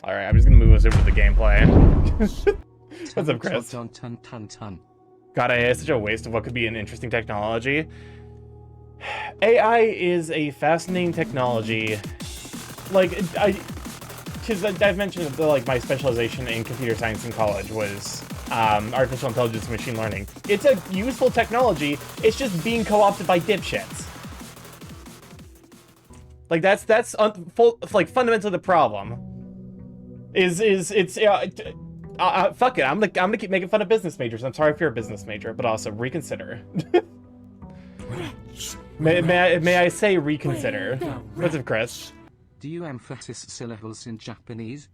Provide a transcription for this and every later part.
Alright, I'm just gonna move us over to the gameplay. What's up, Chris? God, AI is such a waste of what could be an interesting technology. AI is a fascinating technology. Like, because I've mentioned that, like, my specialization in computer science in college was artificial intelligence and machine learning. It's a useful technology. It's just being co-opted by dipshits. Like, that's like fundamentally the problem. Fuck it. I'm gonna keep making fun of business majors. I'm sorry if you're a business major, but also reconsider. may I say reconsider? What's up, Chris? Do you emphasize syllables in Japanese?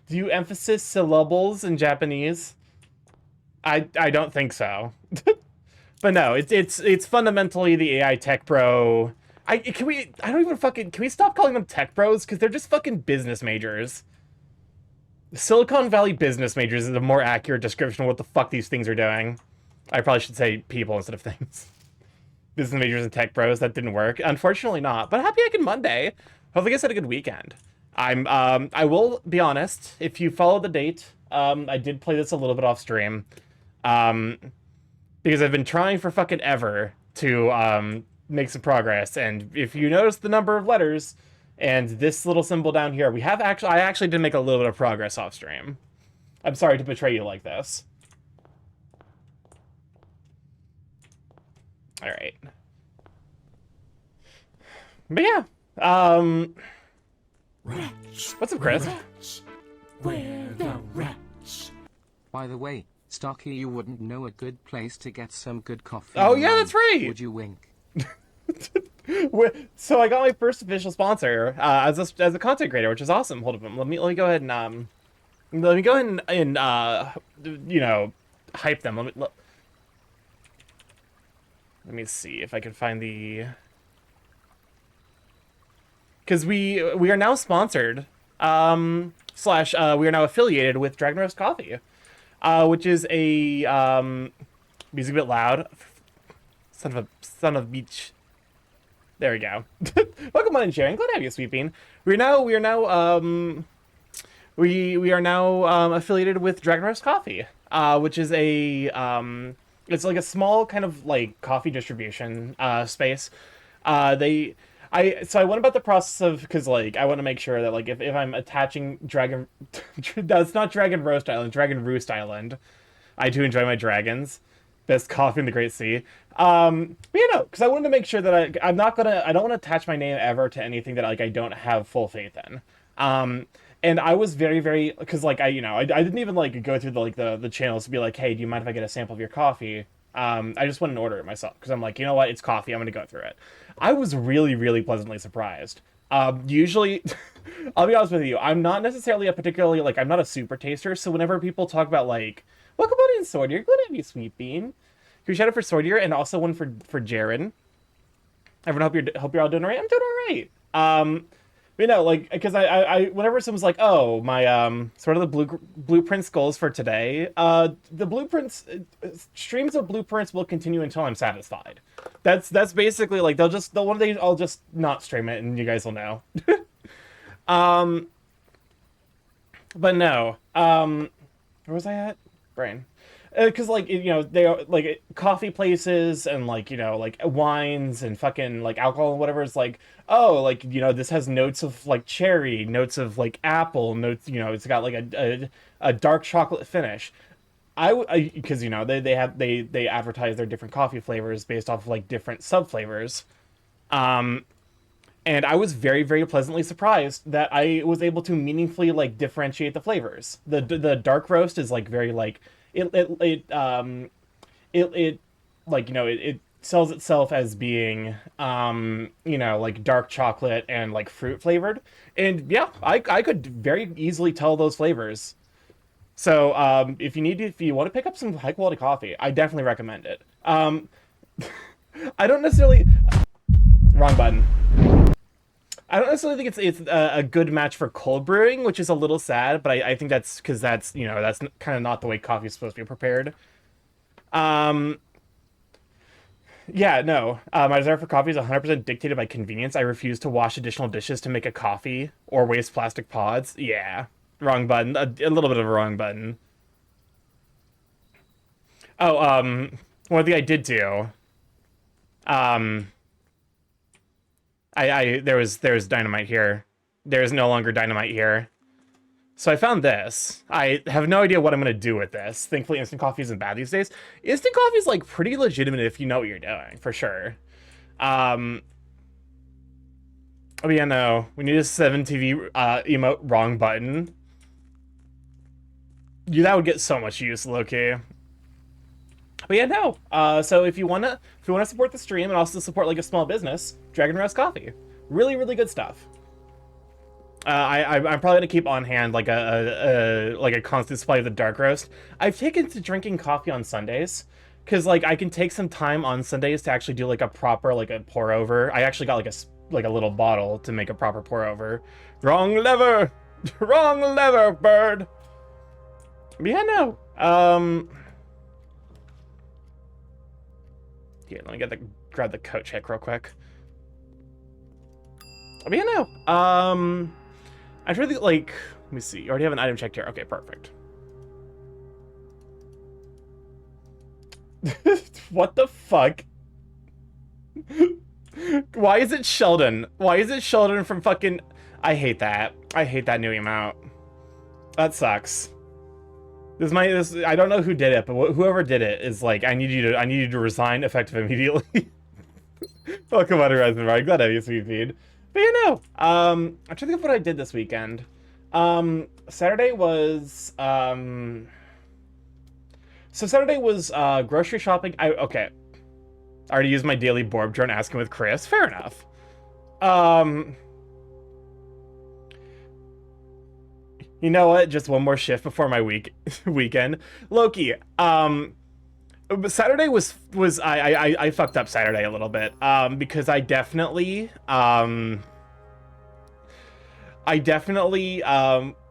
Do you emphasize syllables in Japanese? I don't think so. But no, it's fundamentally the AI tech bro. Can we stop calling them tech bros? Because they're just fucking business majors. Silicon Valley business majors is a more accurate description of what the fuck these things are doing. I probably should say people instead of things. Business majors and tech bros, that didn't work. Unfortunately not, but happy Hacking Monday. Hopefully you guys had a good weekend. I will be honest, if you follow the date, I did play this a little bit off stream. Because I've been trying for fucking ever to make some progress, and if you notice the number of letters and this little symbol down here, I actually did make a little bit of progress off stream. I'm sorry to betray you like this. All right. But yeah, Rats. what's up, Chris? Rats. Where the rats? By the way, Stocky, you wouldn't know a good place to get some good coffee. Oh yeah, that's right. Would you wink? So I got my first official sponsor as a content creator, which is awesome. Hold on, let me go ahead and you know, hype them. Let me see if I can find the, because we are now sponsored slash we are now affiliated with Dragon Roast Coffee, which is a music a bit loud. Son of a beach. There we go. Welcome on and sharing. Glad to have you, Sweet Bean. We are now affiliated with Dragon Roast Coffee, which is a it's like a small kind of like coffee distribution space. So I went about the process of, because like I want to make sure that like if I'm attaching Dragon, that's not Dragon Roast Island, Dragon Roost Island. I do enjoy my dragons. Best coffee in the Great Sea. But you know, because I wanted to make sure that I don't want to attach my name ever to anything that like I don't have full faith in. And I was very, because like I didn't even like go through the channels to be like, hey, do you mind if I get a sample of your coffee? I just went and ordered it myself because I'm like, you know what, it's coffee, I'm gonna go through it. I was really pleasantly surprised. Usually, I'll be honest with you, I'm not necessarily I'm not a super taster, so whenever people talk about like, welcome on in, Swordier, glad to have you, Sweet Bean. Can we shout out for Swordier and also one for Jaren? Everyone, hope you're all doing alright. I'm doing alright. You know, like, because I whenever someone's like, oh, my sort of the blueprints goals for today, the blueprints streams of blueprints will continue until I'm satisfied. That's basically like one day I'll just not stream it and you guys will know. But no, where was I at? Brain. Because like, you know, they are like coffee places and like, you know, like wines and fucking like alcohol and whatever. It's like, oh, like, you know, this has notes of like cherry, notes of like apple, notes, you know, it's got like a dark chocolate finish. Because you know they advertise their different coffee flavors based off of like different sub flavors, and I was very pleasantly surprised that I was able to meaningfully like differentiate the flavors. The dark roast is like very like it like, you know, it sells itself as being you know, like dark chocolate and like fruit flavored, and yeah, I could very easily tell those flavors. So if you want to pick up some high quality coffee, I definitely recommend it. I don't necessarily, wrong button. I don't necessarily think it's a good match for cold brewing, which is a little sad, but I think that's because that's, you know, that's kind of not the way coffee is supposed to be prepared. Yeah, no. My desire for coffee is 100% dictated by convenience. I refuse to wash additional dishes to make a coffee or waste plastic pods. Yeah. Wrong button. A little bit of a wrong button. Oh, one thing I did do. Um, there was dynamite here. There is no longer dynamite here. So I found this. I have no idea what I'm gonna do with this. Thankfully, instant coffee isn't bad these days. Instant coffee is like pretty legitimate if you know what you're doing, for sure. Um, oh yeah, no, we need a 7TV emote wrong button. Yeah, that would get so much use, Loki. But yeah, no. So if you wanna support the stream and also support like a small business, Dragon Roast Coffee, really really good stuff. I'm probably gonna keep on hand like a constant supply of the dark roast. I've taken to drinking coffee on Sundays because like I can take some time on Sundays to actually do like a proper like a pour over. I actually got like a little bottle to make a proper pour over. Wrong lever, wrong lever, bird. But yeah, no. Here, let me grab the coat check real quick. But yeah, no. I'm trying to think, like, let me see. You already have an item checked here. Okay, perfect. What the fuck? Why is it Sheldon? Why is it Sheldon from fucking... I hate that. I hate that new emote. That sucks. I don't know who did it, but whoever did it is like, I need you to resign effective immediately. Welcome on, Horizon Bar. Glad to have you, sweet feed. But you know, I'm trying to think of what I did this weekend. Saturday was grocery shopping. Okay. I already used my daily Borb drone asking with Chris. Fair enough. You know what? Just one more shift before my weekend. Loki. Saturday was I fucked up Saturday a little bit. Because I definitely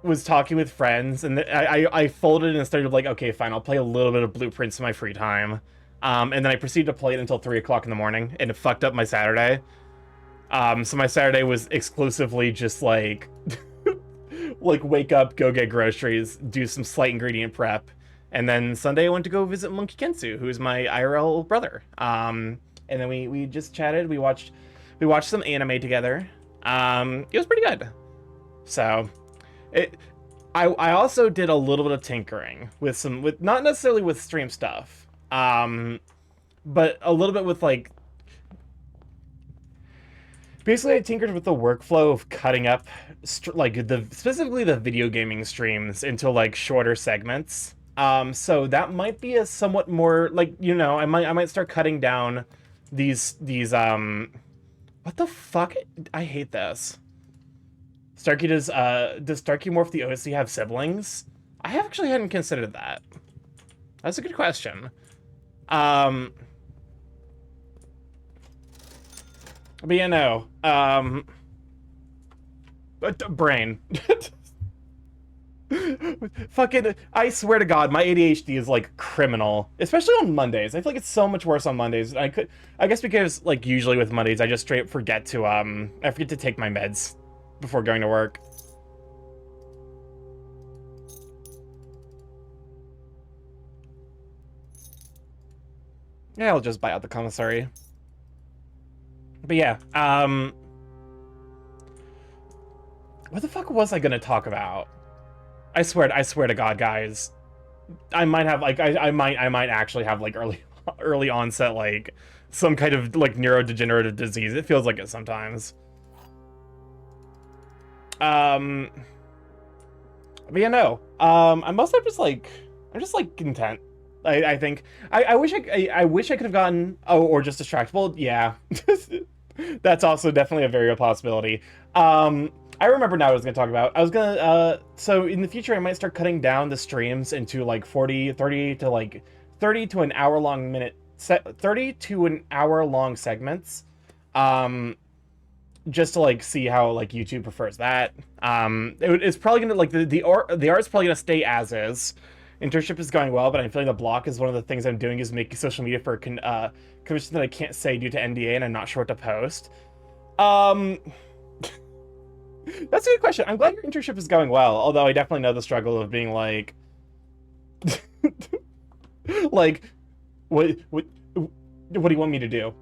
was talking with friends, and I folded and started like, okay, fine, I'll play a little bit of Blueprints in my free time. And then I proceeded to play it until 3 o'clock in the morning, and it fucked up my Saturday. So my Saturday was exclusively just like like wake up, go get groceries, do some slight ingredient prep, and then Sunday I went to go visit Monkey Kensu, who is my IRL brother. And then we just chatted. We watched some anime together. It was pretty good. So, I also did a little bit of tinkering with not necessarily with stream stuff, but a little bit with like. Basically, I tinkered with the workflow of cutting up, specifically the video gaming streams into like shorter segments. So that might be a somewhat more like, you know, I might start cutting down these what the fuck? I hate this. Starkey does Starkey Morph the OSC have siblings? I actually hadn't considered that. That's a good question. But yeah, no. Brain. Fucking, I swear to God, my ADHD is like criminal, especially on Mondays. I feel like it's so much worse on Mondays. I guess because like usually with Mondays, I just straight up forget to I forget to take my meds before going to work. Yeah, I'll just buy out the commissary. But yeah, what the fuck was I gonna talk about? I swear to God, guys, I might have like I might actually have like early onset like some kind of like neurodegenerative disease. It feels like it sometimes. But yeah, no. I'm mostly I'm just like content. I think I wish I could have gotten or just distractible. Yeah. That's also definitely a very real possibility. I remember now what I was going to talk about. I was going to, so in the future, I might start cutting down the streams into like 30 to an hour long 30 to an hour long segments. Just to like see how like YouTube prefers that. It's probably going to like the art's probably going to stay as is. Internship is going well, but I'm feeling the block is one of the things I'm doing is making social media for commission that I can't say due to NDA, and I'm not sure what to post. Um, that's a good question. I'm glad your internship is going well, although I definitely know the struggle of being like, like, what do you want me to do?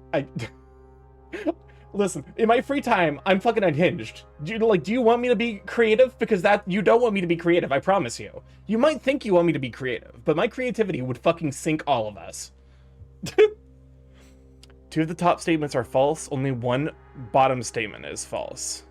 Listen, in my free time, I'm fucking unhinged. Do you want me to be creative? Because you don't want me to be creative, I promise you. You might think you want me to be creative, but my creativity would fucking sink all of us. 2 of the top statements are false, only 1 bottom statement is false.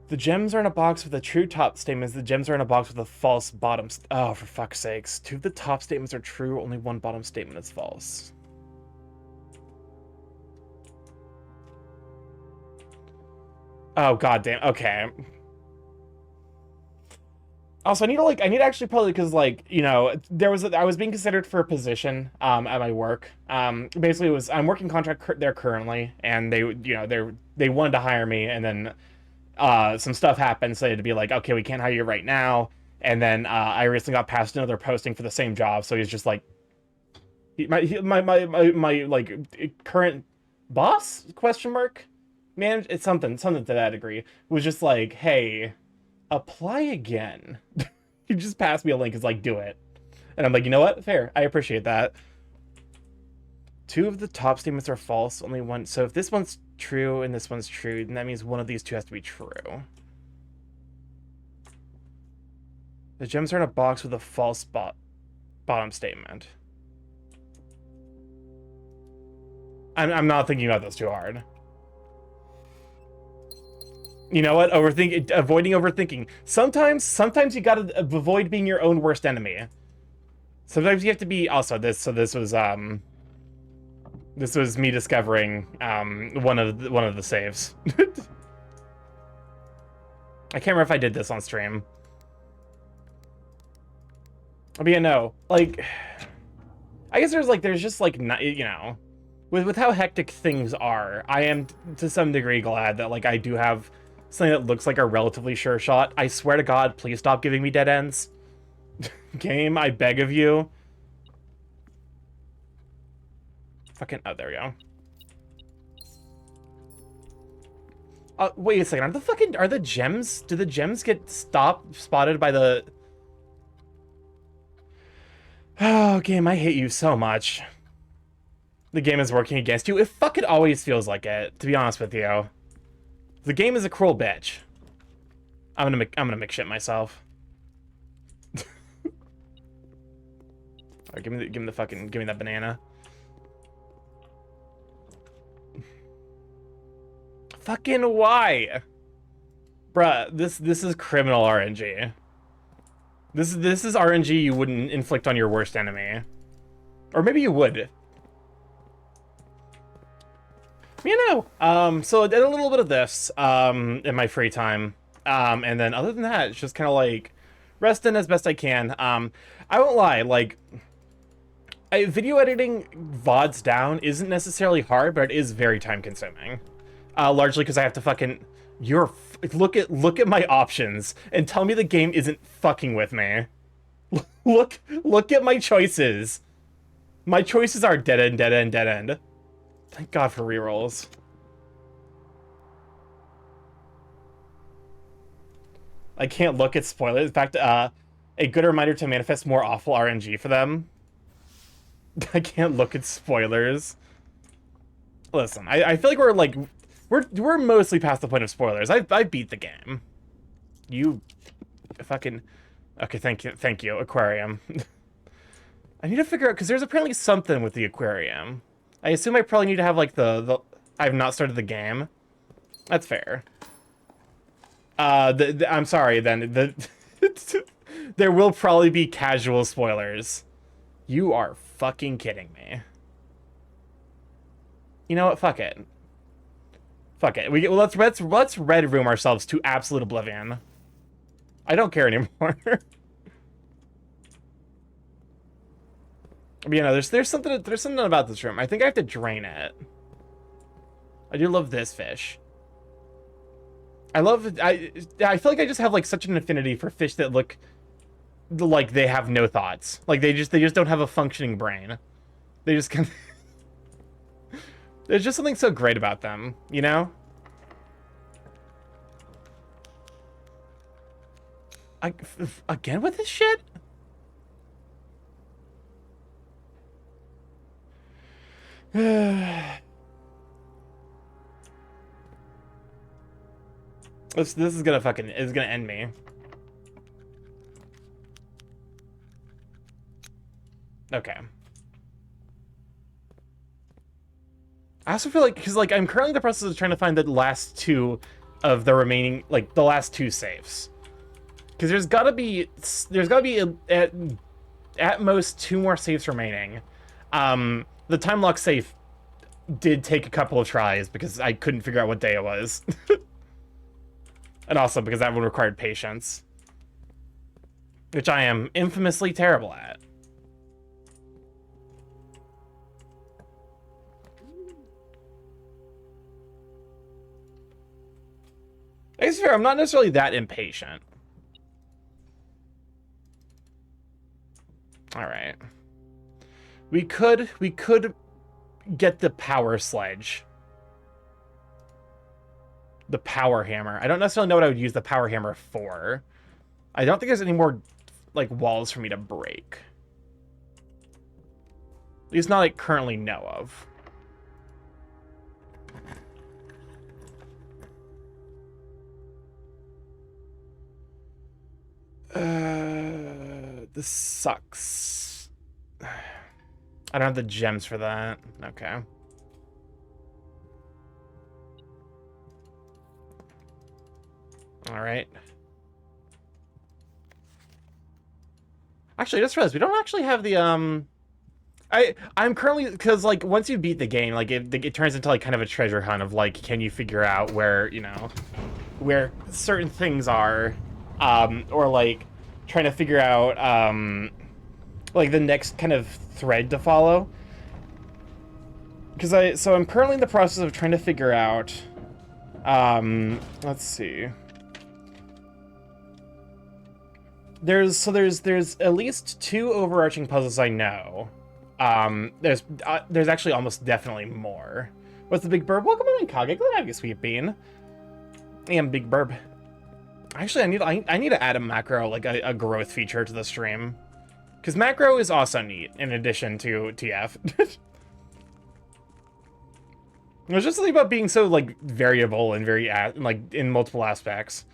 The gems are in a box with the true top statements. The gems are in a box with a false bottom. Oh, for fuck's sakes. 2 of the top statements are true, only 1 bottom statement is false. Oh, goddamn. Okay. Also, I need to actually probably, because, like, you know, I was being considered for a position at my work. Basically, I'm working contract there currently, and they wanted to hire me, and then some stuff happened, so they had to be like, okay, we can't hire you right now. And then I recently got passed another posting for the same job, so he's just like, my like current boss question mark man, it's something to that degree, was just like, hey, apply again. He just passed me a link. It's like, do it. And I'm like, you know what? Fair. I appreciate that. 2 of the top statements are false, only 1. So if this one's true and this one's true, then that means one of these 2 has to be true. The gems are in a box with a false bottom statement. I'm not thinking about this too hard. You know what? Avoiding overthinking. Sometimes you gotta avoid being your own worst enemy. Sometimes you have to be. Also, this was me discovering one of the saves. I can't remember if I did this on stream. But yeah, no, like, I guess there's just like, you know, with how hectic things are, I am to some degree glad that like I do have something that looks like a relatively sure shot. I swear to God, please stop giving me dead ends. Game, I beg of you. Fucking, oh, there we go. Wait a second, are the gems, do the gems get spotted by the... Oh, game, I hate you so much. The game is working against you. It fucking always feels like it, to be honest with you. The game is a cruel bitch. I'm gonna make shit myself. Alright, give me that banana. Fucking why? Bruh, this is criminal RNG. This is RNG you wouldn't inflict on your worst enemy. Or maybe you would. You know, so I did a little bit of this in my free time. And then other than that, it's just kind of like resting as best I can. I won't lie, like, video editing VODs down isn't necessarily hard, but it is very time consuming. Largely because I have to fucking... Look at my options and tell me the game isn't fucking with me. Look at my choices. My choices are dead end, dead end, dead end. Thank God for rerolls. I can't look at spoilers. In fact, a good reminder to manifest more awful RNG for them. I can't look at spoilers. Listen, I feel like we're mostly past the point of spoilers. I beat the game. You fucking... Okay, thank you, aquarium. I need to figure out, because there's apparently something with the aquarium. I assume I probably need to have, like, I've not started the game. That's fair. I'm sorry, then. There will probably be casual spoilers. You are fucking kidding me. You know what? Fuck it. Fuck it. Let's red room ourselves to absolute oblivion. I don't care anymore. But, you know, there's something about this room. I think I have to drain it. I do love this fish. I love, I feel like I just have like such an affinity for fish that look like they have no thoughts. Like they just don't have a functioning brain. They just kind of, there's just something so great about them, you know? Again with this shit? This is gonna is gonna end me. Okay. I also feel like, because like I'm currently in the process of trying to find the last two of the remaining, like the last two safes. Because there's gotta be at most two more safes remaining. The time lock safe did take a couple of tries because I couldn't figure out what day it was. And also because that would require patience. Which I am infamously terrible at. It's fair, I'm not necessarily that impatient. Alright. We could get the power sledge. The power hammer. I don't necessarily know what I would use the power hammer for. I don't think there's any more like walls for me to break. At least not I currently know of. This sucks. I don't have the gems for that. Okay. All right. Actually, I just realized we don't actually have the I'm currently, because like once you beat the game, like it turns into like kind of a treasure hunt of like, can you figure out where, you know, where certain things are, or like trying to figure out like the next kind of thread to follow. Because so I'm currently in the process of trying to figure out, let's see. There's at least two overarching puzzles I know. There's actually almost definitely more. What's the big burb? Welcome on in, Kage. Glad to have you, sweet bean. I am big burb. Actually, I need to add a macro, like a growth feature to the stream, because macro is also neat in addition to TF. There's just something about being so like variable and very like in multiple aspects,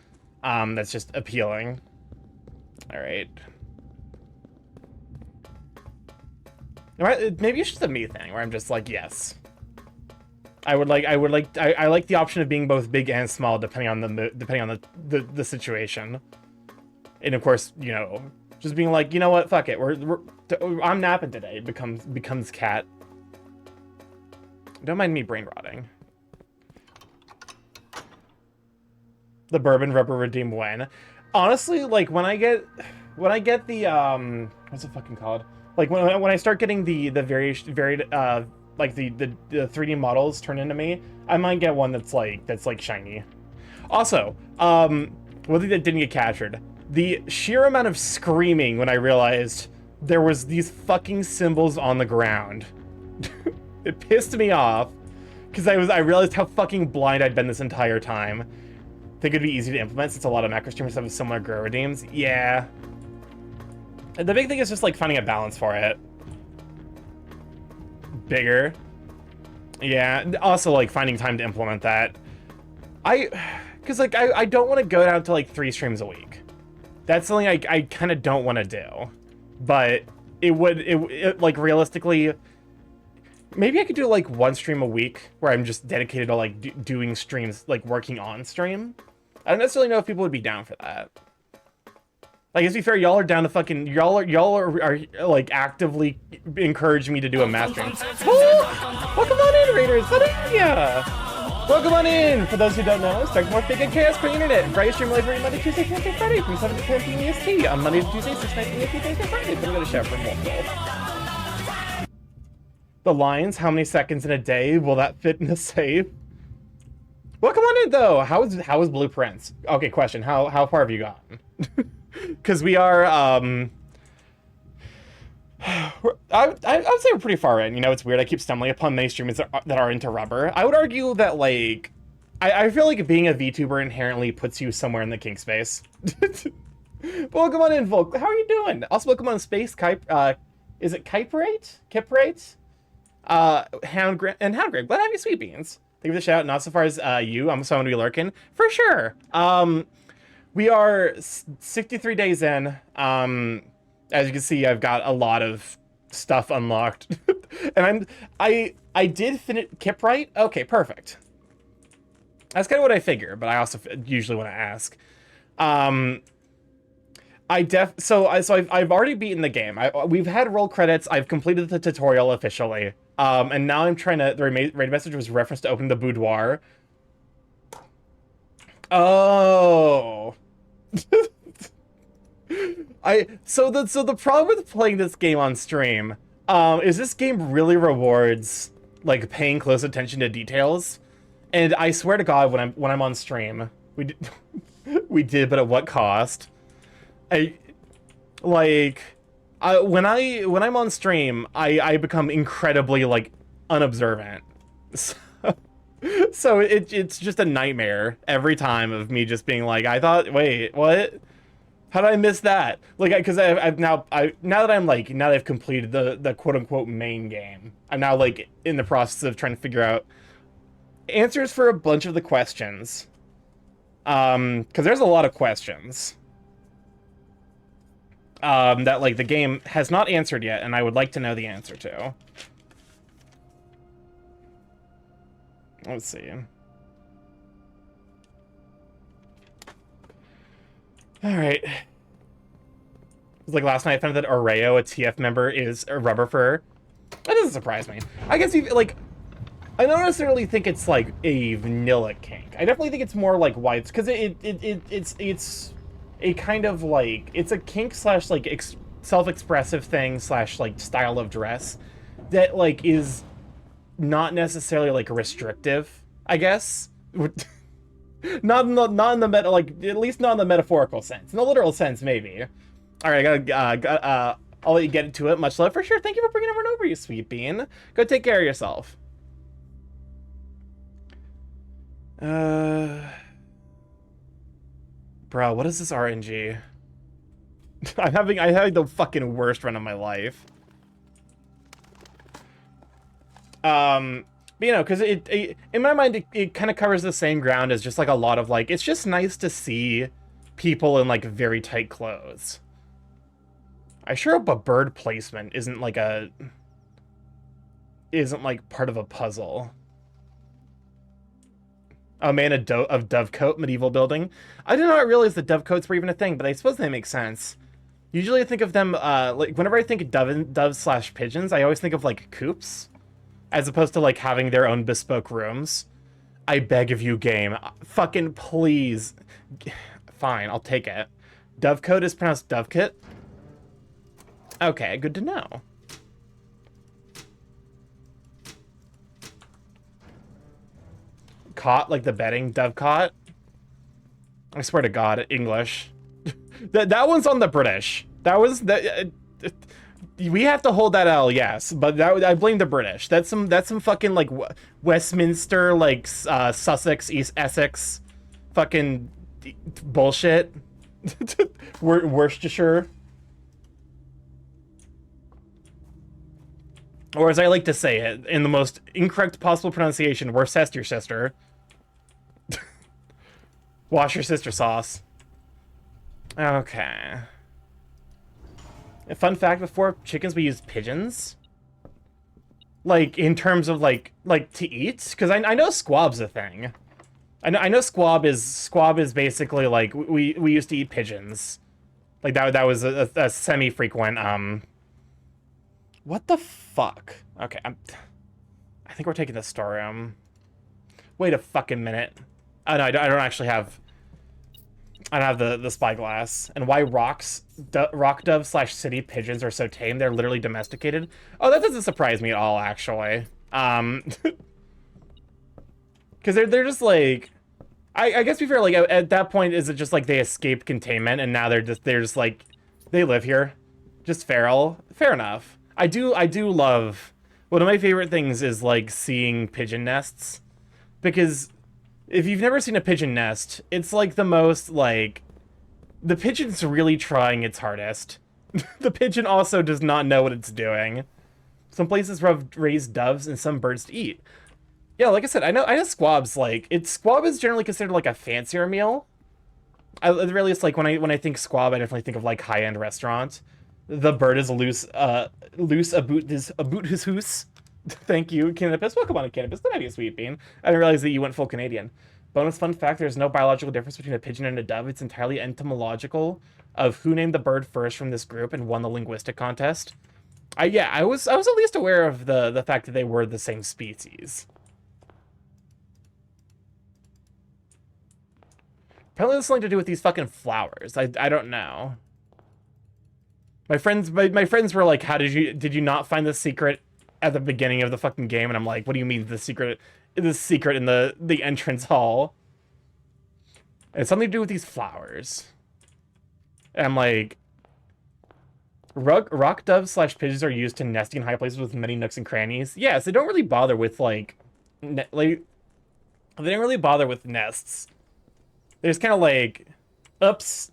that's just appealing. All right. Maybe it's just a me thing where I'm just like, yes. I like the option of being both big and small depending on the situation. And of course, you know, just being like, you know what, fuck it. I'm napping today. It becomes cat. Don't mind me brain rotting. The bourbon rubber redeem when. Honestly, like when I get the what's it fucking called? Like when I start getting the varied like the 3D models turned into me, I might get one that's like shiny. Also, one thing that didn't get captured, the sheer amount of screaming when I realized there was these fucking symbols on the ground. It pissed me off because I realized how fucking blind I'd been this entire time. Think it'd be easy to implement since a lot of macro streamers have similar grow redeems. Yeah. The big thing is just like finding a balance for it. Bigger. Yeah. Also like finding time to implement that. Because like I don't want to go down to like 3 streams a week. That's something I kind of don't want to do. But it like realistically, maybe I could do like 1 stream a week where I'm just dedicated to like doing streams, like working on stream. I don't necessarily know if people would be down for that. Like, to be fair, y'all are down to fucking, y'all are like actively encouraging me to do a mass stream. Welcome on in, Raiders. What are ya? Welcome on in. For those who don't know, Stark More Big and Chaos for the Internet. Friday stream live every Monday, Tuesday, Thursday, Friday from 7 to 10 p.m. EST. On Monday to Tuesday, 6 to 9 p.m. EST, Thursday, Friday. But I'm gonna shout for multiple. The lines, how many seconds in a day will that fit in a save? Well, come on in though. How is Blueprints? Okay, question. How far have you gotten? Because we are I would say we're pretty far in. You know, it's weird. I keep stumbling upon many streamers that are into rubber. I would argue that, like, I feel like being a VTuber inherently puts you somewhere in the kink space. Welcome on in, Volk. How are you doing? Also, welcome on Space. Is it Kyperate? Kiprate? Houndgrave. Glad to have you, Sweet Beans. Thank you for the shout. Not so far as you. I'm someone to be lurking. For sure. We are 63 days in. As you can see, I've got a lot of stuff unlocked. And I did finish Kiprite? Okay, perfect. That's kind of what I figure, but I also usually want to ask. So I've already beaten the game. We've had roll credits. I've completed the tutorial officially. And now I'm trying to. The raid message was reference to open the boudoir. Oh. So the problem with playing this game on stream, is this game really rewards like paying close attention to details, and I swear to God, when I'm on stream, we did, but at what cost? When I'm on stream, I become incredibly like unobservant. So it's just a nightmare every time of me just being like, I thought, wait, what? How did I miss that? Like, because now that I've completed the quote unquote main game, I'm now like in the process of trying to figure out answers for a bunch of the questions. Because there's a lot of questions that like the game has not answered yet, and I would like to know the answer to. Let's see. All right. It's like last night I found that Oreo, a TF member, is a rubber fur. That doesn't surprise me. I guess like, I don't necessarily think it's like a vanilla kink. I definitely think it's more like whites, because it's a kind of like, it's a kink slash like self-expressive thing slash like style of dress that like is not necessarily like restrictive, I guess. not in the meta, like at least not in the metaphorical sense. In the literal sense, maybe. All right, I'll let you get into it. Much love for sure. Thank you for bringing everyone over, you sweet bean. Go take care of yourself. Bro, what is this RNG? I'm having the fucking worst run of my life. But, you know, because it in my mind, it kind of covers the same ground as just like a lot of like, it's just nice to see people in like very tight clothes. I sure hope a bird placement isn't like part of a puzzle. Oh man, of Dovecote medieval building. I did not realize that Dovecotes were even a thing, but I suppose they make sense. Usually I think of them, like whenever I think of doves slash pigeons, I always think of like coops, as opposed to like having their own bespoke rooms. I beg of you, game, fucking please. Fine, I'll take it. Dovecote is pronounced Dovekit. Okay, good to know. Caught, like the betting dovecot. I swear to God, English. that one's on the British. That was that. We have to hold that L, yes, but I blame the British. That's some fucking like Westminster, like Sussex, East Essex, fucking bullshit. Worcestershire. Or as I like to say it, in the most incorrect possible pronunciation, Worcestershire. Wash your sister sauce. Okay. A fun fact, before chickens we used pigeons. Like, in terms of, like to eat? Because I know squab's a thing. I know squab is basically, like, we used to eat pigeons. Like, that was a semi-frequent, What the fuck? Okay, I think we're taking the storeroom. Wait a fucking minute. Oh, no, I don't actually have... I don't have the spyglass. And why rock dove slash city pigeons are so tame? They're literally domesticated. Oh, that doesn't surprise me at all, actually. Because they're just like... I guess to be fair, like at that point, is it just like they escaped containment and now they're just like they live here, just feral. Fair enough. I do love one of my favorite things is like seeing pigeon nests because if you've never seen a pigeon nest, it's like the most like the pigeon's really trying its hardest. The pigeon also does not know what it's doing. Some places raise doves and some birds to eat. Yeah, like I said, I know squab's like squab is generally considered like a fancier meal. At the very least, like when I think squab, I definitely think of like high-end restaurant. The bird is loose about his hoose. Thank you, Cannabis. Welcome on, Cannabis. That might be a sweet bean. I didn't realize that you went full Canadian. Bonus fun fact: there's no biological difference between a pigeon and a dove. It's entirely entomological of who named the bird first from this group and won the linguistic contest. Yeah, I was at least aware of the fact that they were the same species. Apparently, there's something to do with these fucking flowers. I don't know. My friends were like, "How did you not find the secret at the beginning of the fucking game?" And I'm like, "What do you mean the secret? The secret in the entrance hall? It's something to do with these flowers." And I'm like, rock doves slash pigeons are used to nesting in high places with many nooks and crannies. Yes, they don't really bother with like, they don't really bother with nests. They just kind of like, oops.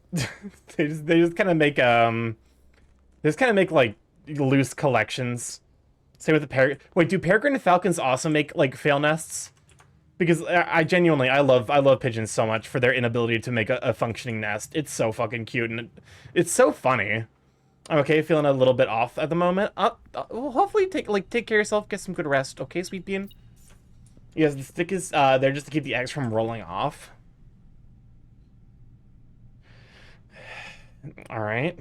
they just kind of make like loose collections. Same with the Wait, do peregrine falcons also make like fail nests? Because I genuinely I love pigeons so much for their inability to make a functioning nest. It's so fucking cute and it's so funny. I'm okay, feeling a little bit off at the moment. Well, hopefully take care of yourself, get some good rest. Okay, sweet bean. Yes, the stick is there just to keep the eggs from rolling off. All right.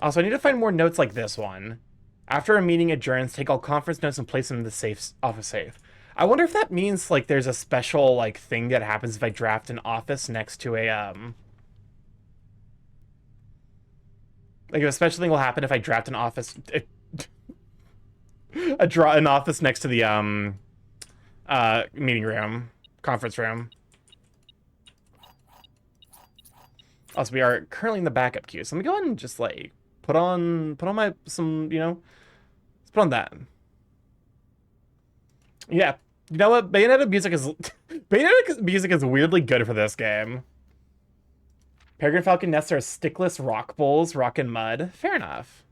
Also, I need to find more notes like this one. After a meeting adjourns, take all conference notes and place them in the office safe. I wonder if that means like there's a special like thing that happens if I draft an office next to a like a special thing will happen if I draft an office an office next to the meeting room, conference room. Also, we are currently in the backup queue, so let me go ahead and just like put on my some, let's put on that. Yeah, you know what? Bayonetta music is Bayonetta music is weirdly good for this game. Peregrine falcon nests are stickless rock bowls, rock and mud. Fair enough.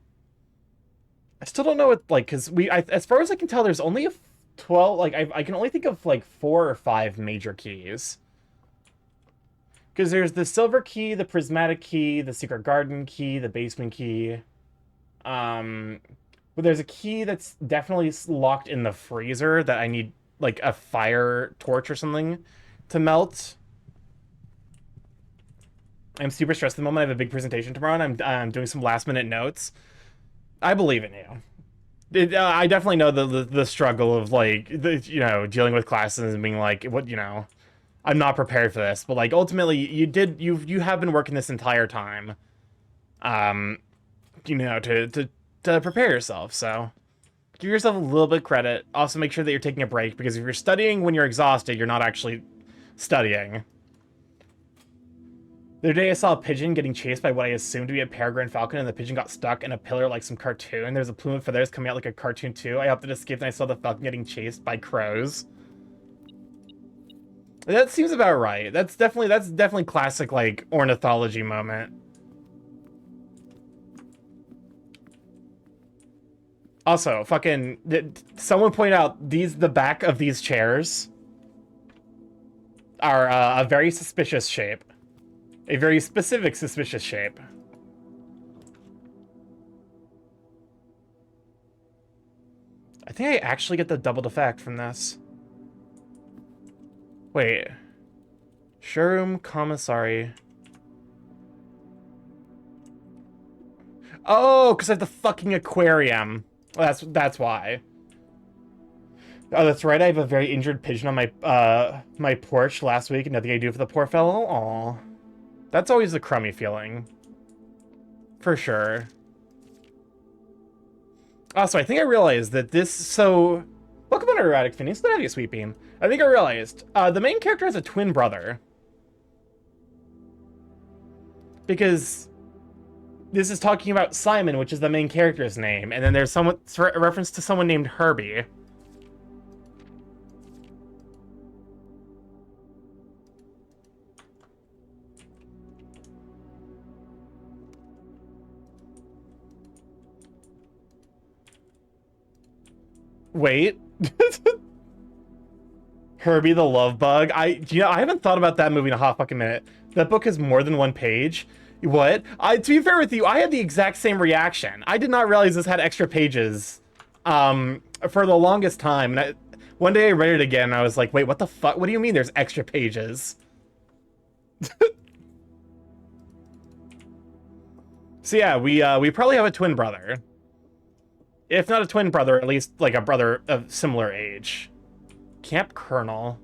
I still don't know what like because as far as I can tell, there's only a 12. Like I can only think of like 4 or 5 major keys. Because there's the silver key, the prismatic key, the secret garden key, the basement key. But there's a key that's definitely locked in the freezer that I need like a fire torch or something to melt. I'm super stressed at the moment. I have a big presentation tomorrow, and I'm doing some last minute notes. I believe in you. I definitely know the struggle of like dealing with classes and being like I'm not prepared for this, but like ultimately you have been working this entire time, to prepare yourself. So give yourself a little bit of credit. Also make sure that you're taking a break because if you're studying when you're exhausted, you're not actually studying. The other day I saw a pigeon getting chased by what I assumed to be a peregrine falcon, and the pigeon got stuck in a pillar like some cartoon. There's a plume of feathers coming out like a cartoon too. I opted to skip and I saw the falcon getting chased by crows. That seems about right. That's definitely classic like ornithology moment. Also, fucking someone point out the back of these chairs are a very suspicious shape. A very specific suspicious shape. I think I actually get the doubled effect from this. Wait. Showroom commissary. Oh, because I have the fucking aquarium. That's why. Oh, that's right. I have a very injured pigeon on my porch last week, and nothing I do for the poor fellow. Aw. That's always a crummy feeling. For sure. Also, I think I realized that this, so, welcome on Erratic Phoenix, good to have you, Sweet Bean. I think I realized, the main character has a twin brother. Because this is talking about Simon, which is the main character's name, and then there's a reference to someone named Herbie. Wait. Herbie the Love Bug. I haven't thought about that movie in a hot fucking minute. That book has more than one page. What? To be fair with you, I had the exact same reaction. I did not realize this had extra pages for the longest time. And one day I read it again and I was like, wait, what the fuck? What do you mean there's extra pages? So yeah, we probably have a twin brother. If not a twin brother, at least like a brother of similar age. Camp Colonel.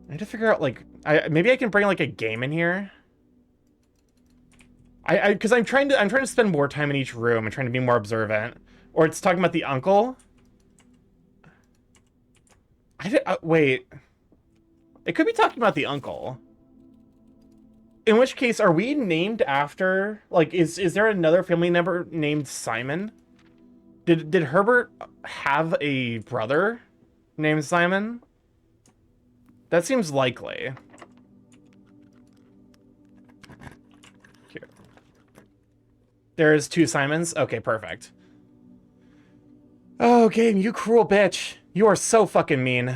I need to figure out, like, maybe I can bring like a game in here. Because I'm trying to spend more time in each room and trying to be more observant. Or it's talking about the uncle. Wait. It could be talking about the uncle. In which case, are we named after, like, is there another family member named Simon? Did Herbert have a brother named Simon? That seems likely. Here. There's two Simons? Okay, perfect. Oh, game, you cruel bitch. You are so fucking mean.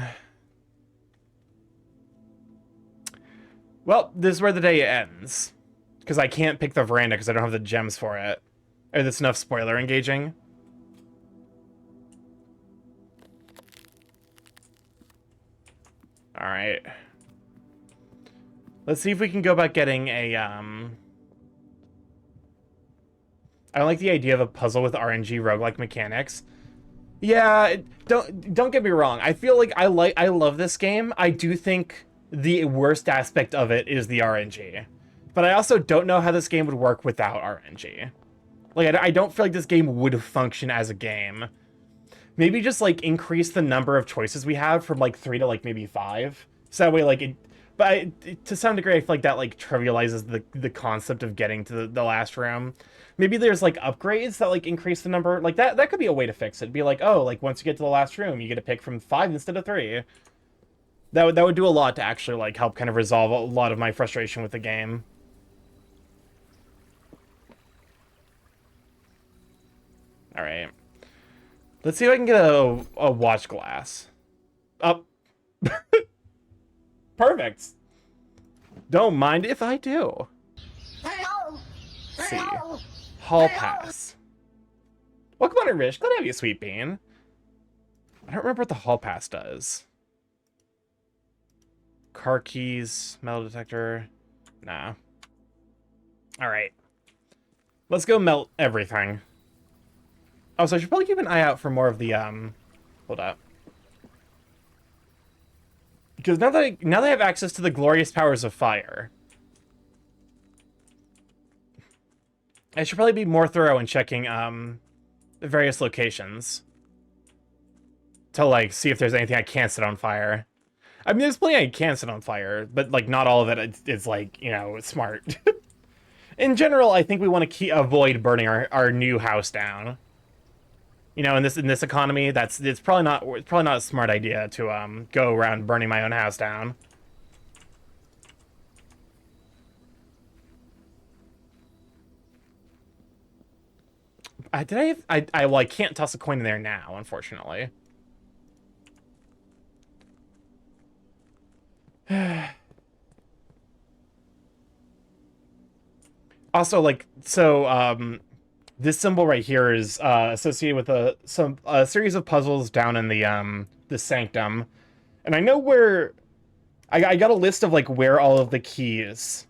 Well, this is where the day ends. Because I can't pick the veranda because I don't have the gems for it. Or that's enough spoiler engaging. Alright. Let's see if we can go about getting a, I don't like the idea of a puzzle with RNG roguelike mechanics. Yeah, don't get me wrong. I feel like I love this game. I do think the worst aspect of it is the RNG. But I also don't know how this game would work without RNG. Like, I don't feel like this game would function as a game. Maybe just, like, increase the number of choices we have from, like, 3 to, like, maybe 5. So that way, like, to some degree, I feel like that, like, trivializes the concept of getting to the last room. Maybe there's, like, upgrades that, like, increase the number. Like, that could be a way to fix it. Be like, oh, like, once you get to the last room, you get to pick from 5 instead of 3. That would do a lot to actually, like, help kind of resolve a lot of my frustration with the game. Alright. Let's see if I can get a watch glass. Up. Perfect. Don't mind if I do. Let's see. Hall pass. Welcome on, Rish. Glad to have you, Sweet Bean. I don't remember what the hall pass does. Car keys, metal detector. Nah. Alright. Let's go melt everything. Oh, so I should probably keep an eye out for more of the, hold up. Because now that I have access to the glorious powers of fire, I should probably be more thorough in checking, the various locations. To, like, see if there's anything I can't set on fire. I mean, there's plenty I can set on fire, but, like, not all of it is like, you know, smart. In general, I think we want to avoid burning our new house down. You know, in this economy, it's probably not a smart idea to go around burning my own house down. Well, I can't toss a coin in there now, unfortunately. Also, like, so, this symbol right here is associated with a series of puzzles down in the sanctum, and I know where. I got a list of, like, where all of the keys.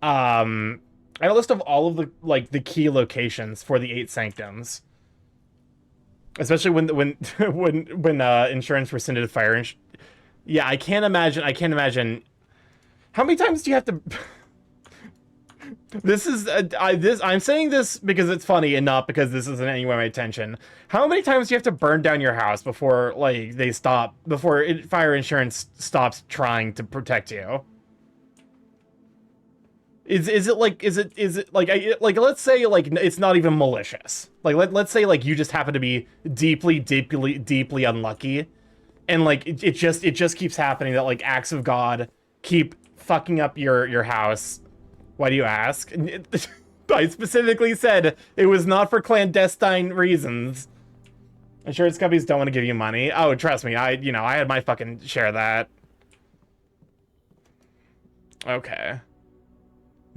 I got a list of all of the key locations for the 8 sanctums. Especially when insurance rescinded fire. Yeah, I can't imagine How many times do you have to... This is I'm saying this because it's funny and not because this isn't anywhere my attention. How many times do you have to burn down your house before like fire insurance stops trying to protect you? Is it like let's say like it's not even malicious. Like let's say like you just happen to be deeply unlucky, and like it just keeps happening that like acts of God keep fucking up your house. Why do you ask? I specifically said it was not for clandestine reasons. Insurance companies don't want to give you money. Oh, trust me, I had my fucking share of that. Okay.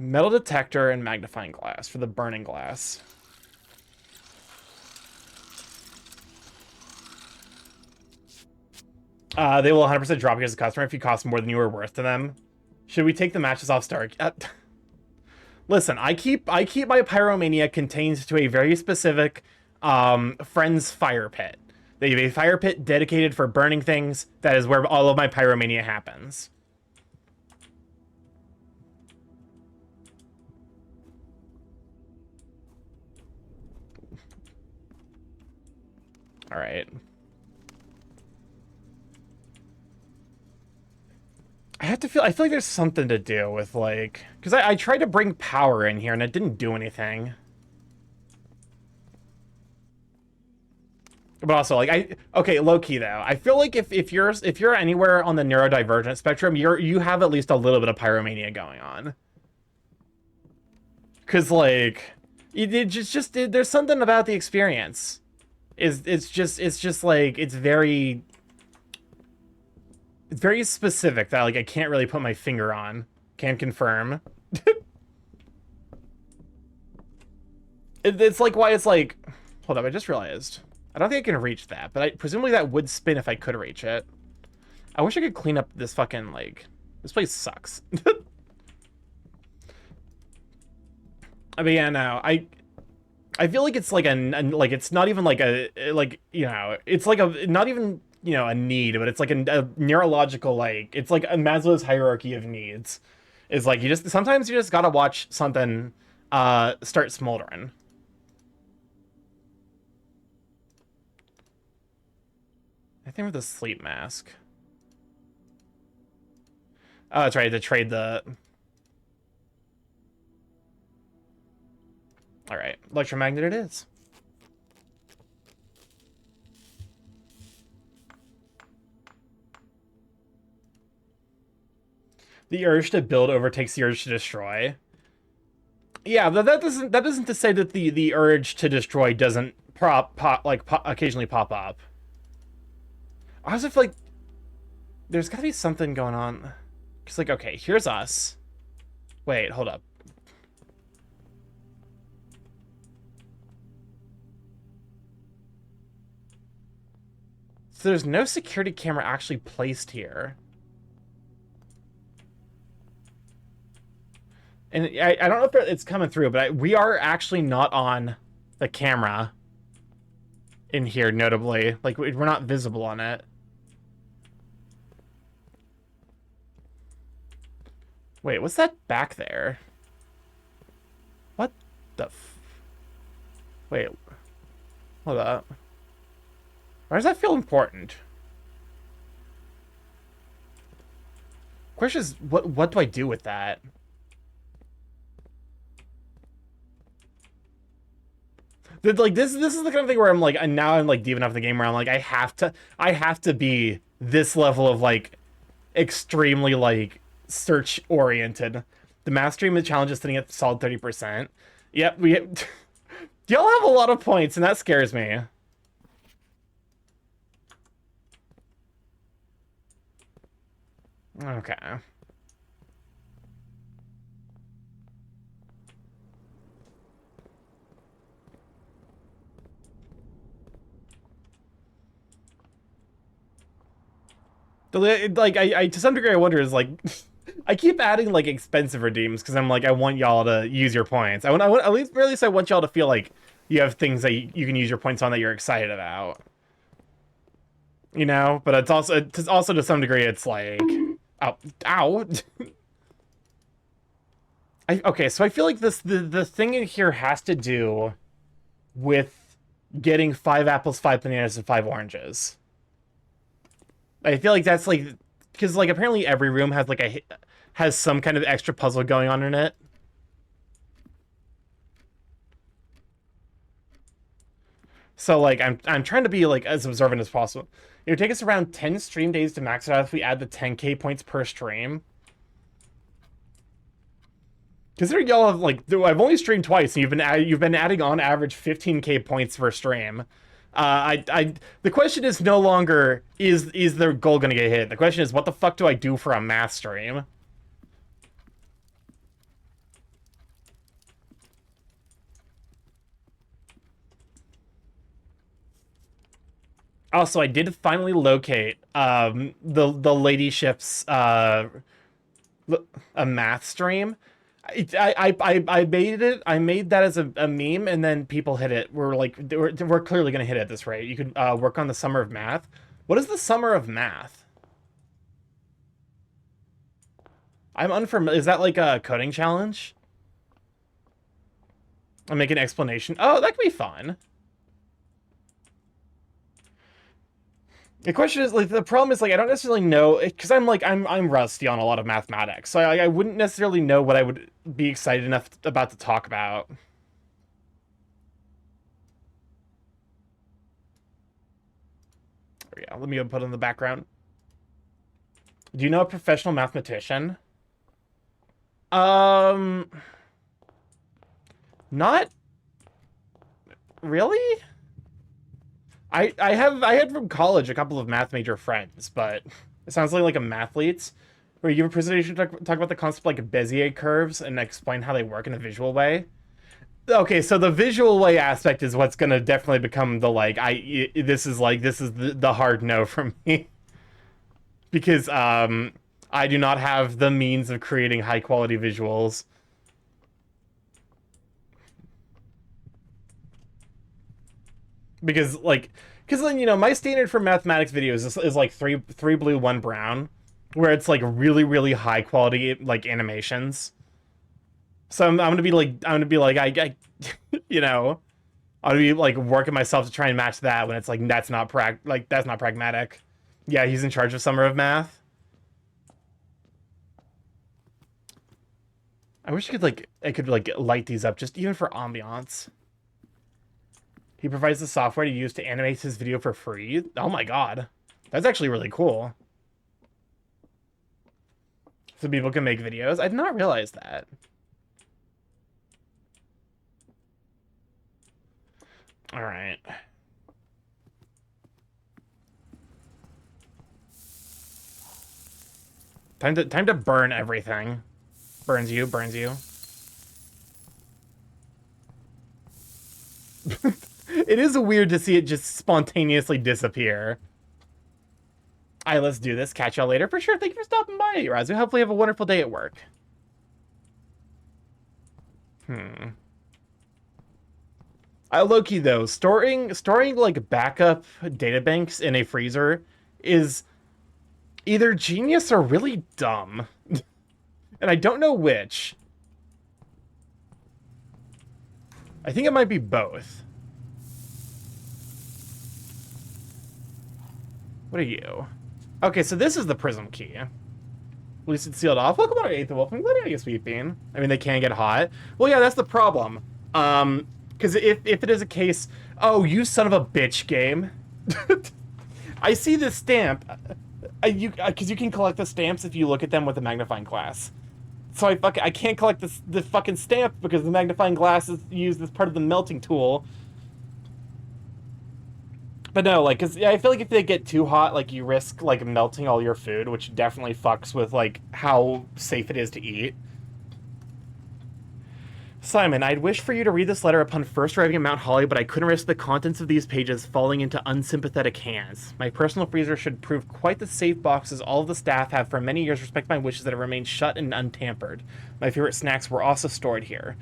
Metal detector and magnifying glass for the burning glass. They will 100% drop you as a customer if you cost more than you were worth to them. Should we take the matches off Stark? Listen, I keep my pyromania contained to a very specific friend's fire pit. They have a fire pit dedicated for burning things. That is where all of my pyromania happens. All right. I feel like there's something to do with like, because I tried to bring power in here and it didn't do anything. But also like okay, low key though, I feel like if you're anywhere on the neurodivergent spectrum, you have at least a little bit of pyromania going on. Cause like there's something about the experience. It's just like it's very specific that like I can't really put my finger on. Can confirm. It's like why it's like, hold up, I just realized. I don't think I can reach that, but presumably that would spin if I could reach it. I wish I could clean up this fucking like, this place sucks. I mean, yeah, no, I feel like it's like like it's not even like a like it's like a not even a need, but it's like a neurological like it's like a Maslow's hierarchy of needs. Is like sometimes you just gotta watch something start smoldering. I think with the sleep mask. Oh, that's right, to trade the... Alright, electromagnet it is. The urge to build overtakes the urge to destroy. Yeah, but that doesn't to say that the urge to destroy doesn't occasionally pop up. I also feel like there's gotta be something going on. Cause like, okay, here's us. Wait, hold up. So there's no security camera actually placed here. And I don't know if it's coming through, but we are actually not on the camera in here, notably. Like, we're not visible on it. Wait, what's that back there? What the Wait. Hold up. Why does that feel important? Question is, what do I do with that? Like this is the kind of thing where I'm like, and now I'm like deep enough in the game where I'm like, I have to be this level of like extremely like search oriented. The mastery challenge is sitting at solid 30%. Yep, y'all have a lot of points, and that scares me. Okay. Like, I to some degree I wonder is like I keep adding like expensive redeems because I'm like I want y'all to use your points. I want at least I want y'all to feel like you have things that you can use your points on that you're excited about. You know, but it's also to some degree it's like, ow. Okay, so I feel like the thing in here has to do with getting 5 apples, 5 bananas, and 5 oranges. I feel like that's like because like apparently every room has like a has some kind of extra puzzle going on in it. So like I'm trying to be like as observant as possible. It would take us around 10 stream days to max it out if we add the 10k points per stream. Considering y'all have like I've only streamed twice and you've been adding on average 15k points per stream. The question is no longer is their goal gonna get hit. The question is what the fuck do I do for a math stream? Also, I did finally locate the ladyship's a math stream. I made it. I made that as a meme, and then people hit it. We're clearly gonna hit it at this rate. You could work on the summer of math. What is the summer of math? I'm unfamiliar. Is that like a coding challenge? I'll make an explanation. Oh, that could be fun. The question is like the problem is like I don't necessarily know because I'm rusty on a lot of mathematics, so I wouldn't necessarily know what I would be excited enough about to talk about. Yeah, let me put in the background. Do you know a professional mathematician? Um, Not really. I had from college a couple of math major friends, but it sounds like a mathletes where you give a presentation to talk about the concept like Bezier curves and explain how they work in a visual way. Okay, so the visual way aspect is what's gonna definitely become the this is the hard no from me because I do not have the means of creating high quality visuals. Because then my standard for mathematics videos is like three blue, one brown, where it's like really really high quality like animations. So I'm gonna be I I'm gonna be like working myself to try and match that when it's like that's not pragmatic. Yeah, he's in charge of Summer of Math. I wish I could light these up just even for ambiance. He provides the software to use to animate his video for free. Oh my god. That's actually really cool. So people can make videos. I did not realize that. All right. Time to burn everything. Burns you, burns you. It is weird to see it just spontaneously disappear. Alright, let's do this. Catch y'all later. For sure. Thank you for stopping by, Razu. Hopefully you have a wonderful day at work. Low-key, though, storing like backup databanks in a freezer is either genius or really dumb. And I don't know which. I think it might be both. What are you? Okay, so this is the prism key. At least it's sealed off. Welcome on 8th Wolf. I'm glad I guess we've been. I mean, they can get hot. Well, yeah, that's the problem. Because if it is a case... Oh, you son of a bitch, game. I see this stamp. Because you can collect the stamps if you look at them with a magnifying glass. So I can't collect the fucking stamp because the magnifying glass is used as part of the melting tool. But no, because I feel like if they get too hot, you risk, melting all your food, which definitely fucks with, how safe it is to eat. Simon, I'd wish for you to read this letter upon first arriving at Mount Holly, but I couldn't risk the contents of these pages falling into unsympathetic hands. My personal freezer should prove quite the safe box, as all of the staff have for many years respected my wishes that have remained shut and untampered. My favorite snacks were also stored here.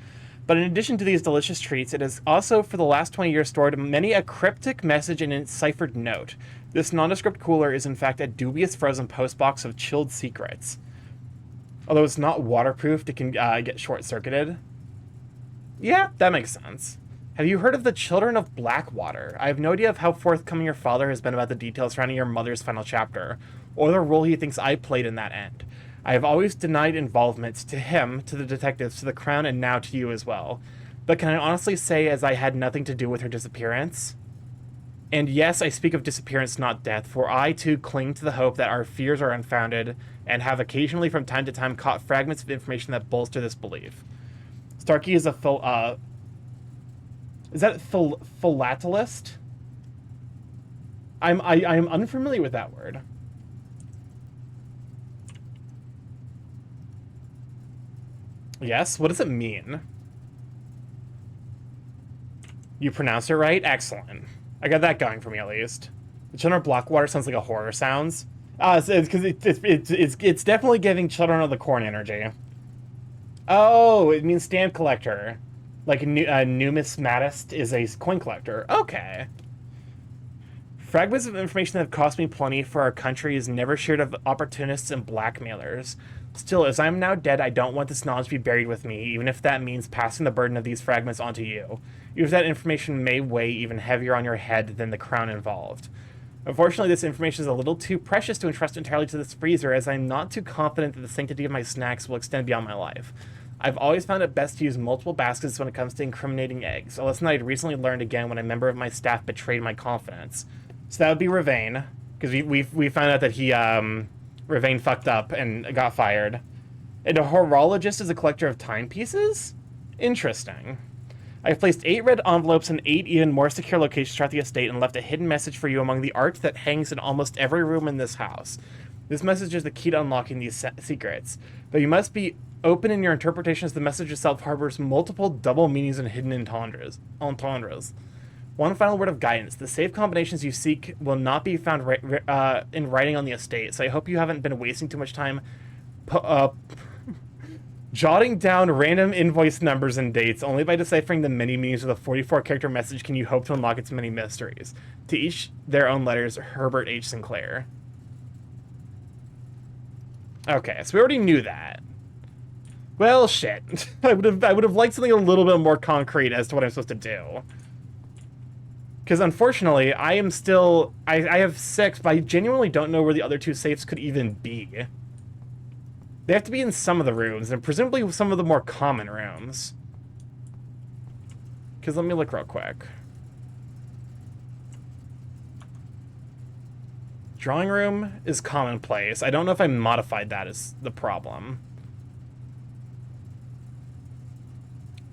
But in addition to these delicious treats, it has also for the last 20 years stored many a cryptic message and enciphered note. This nondescript cooler is in fact a dubious frozen postbox of chilled secrets. Although it's not waterproof, it can get short-circuited. Yeah, that makes sense. Have you heard of the Children of Blackwater? I have no idea of how forthcoming your father has been about the details surrounding your mother's final chapter, or the role he thinks I played in that end. I have always denied involvement to him, to the detectives, to the Crown, and now to you as well. But can I honestly say as I had nothing to do with her disappearance? And yes, I speak of disappearance, not death, for I too cling to the hope that our fears are unfounded, and have occasionally from time to time caught fragments of information that bolster this belief. Starkey is a is that philatelist? I'm unfamiliar with that word. Yes, what does it mean? You pronounce it right? Excellent. I got that going for me at least. The Children of Blackwater sounds like a horror sounds. It's because it's definitely giving Children of the Corn energy. Oh, it means stamp collector. Like a numismatist is a coin collector. Okay. Fragments of information that have cost me plenty for our country is never shared of opportunists and blackmailers. Still, as I am now dead, I don't want this knowledge to be buried with me, even if that means passing the burden of these fragments onto you. Even if that information may weigh even heavier on your head than the crown involved. Unfortunately, this information is a little too precious to entrust entirely to this freezer, as I'm not too confident that the sanctity of my snacks will extend beyond my life. I've always found it best to use multiple baskets when it comes to incriminating eggs, a lesson I'd recently learned again when a member of my staff betrayed my confidence. So that would be Ravane, because we found out that Ravane fucked up and got fired. And a horologist is a collector of timepieces? Interesting. I've placed 8 red envelopes in 8 even more secure locations throughout the estate and left a hidden message for you among the art that hangs in almost every room in this house. This message is the key to unlocking these secrets, but you must be open in your interpretation as the message itself harbors multiple double meanings and hidden entendres. One final word of guidance. The safe combinations you seek will not be found in writing on the estate, so I hope you haven't been wasting too much time jotting down random invoice numbers and dates. Only by deciphering the many meanings of the 44-character message can you hope to unlock its many mysteries. To each their own letters, Herbert H. Sinclair. Okay, so we already knew that. Well, shit. I would have liked something a little bit more concrete as to what I'm supposed to do. Because unfortunately, I am still... I have 6, but I genuinely don't know where the other 2 safes could even be. They have to be in some of the rooms, and presumably some of the more common rooms. Because let me look real quick. Drawing room is commonplace. I don't know if I modified that as the problem.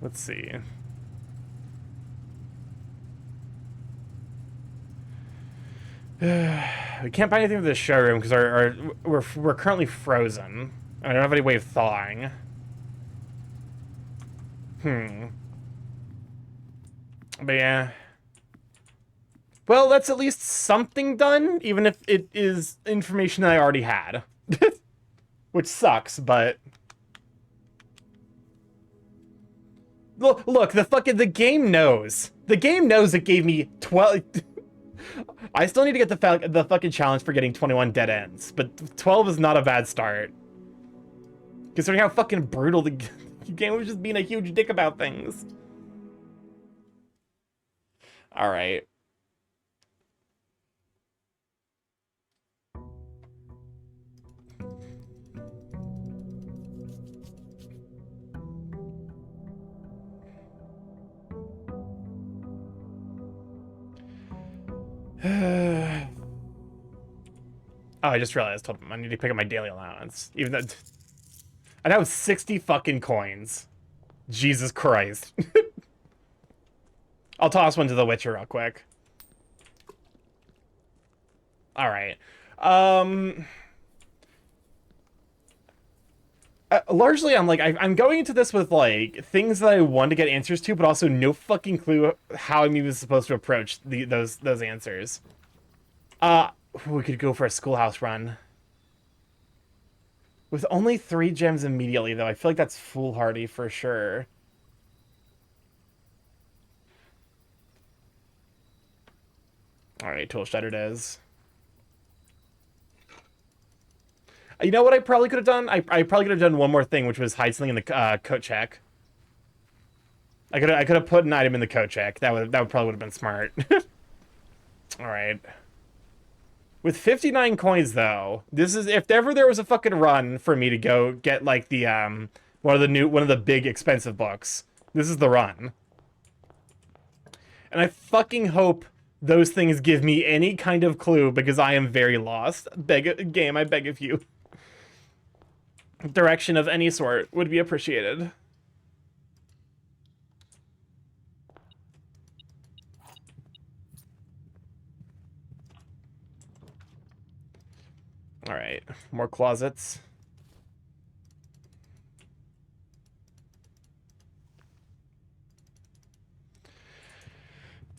Let's see. We can't buy anything for the showroom because we're currently frozen. I don't have any way of thawing. But yeah. Well, that's at least something done, even if it is information that I already had. Which sucks, but... Look, the game knows. The game knows it gave me 12... I still need to get the fucking challenge for getting 21 dead ends, but 12 is not a bad start. Considering how fucking brutal the game was, just being a huge dick about things. Alright. Oh, I just realized I need to pick up my daily allowance. Even though I now have 60 fucking coins. Jesus Christ. I'll toss one to the Witcher real quick. Alright. Largely, I'm going into this with, like, things that I want to get answers to, but also no fucking clue how I'm even supposed to approach those answers. We could go for a schoolhouse run. With only 3 gems immediately, though, I feel like that's foolhardy for sure. Alright, tool shed it is. You know what I probably could have done? I probably could have done one more thing, which was hide something in the coat check. I could have put an item in the coat check. That probably would have been smart. All right. With 59 coins though, this is if ever there was a fucking run for me to go get like the one of the big expensive books. This is the run. And I fucking hope those things give me any kind of clue because I am very lost. Game, I beg of you. Direction of any sort would be appreciated. All right, more closets.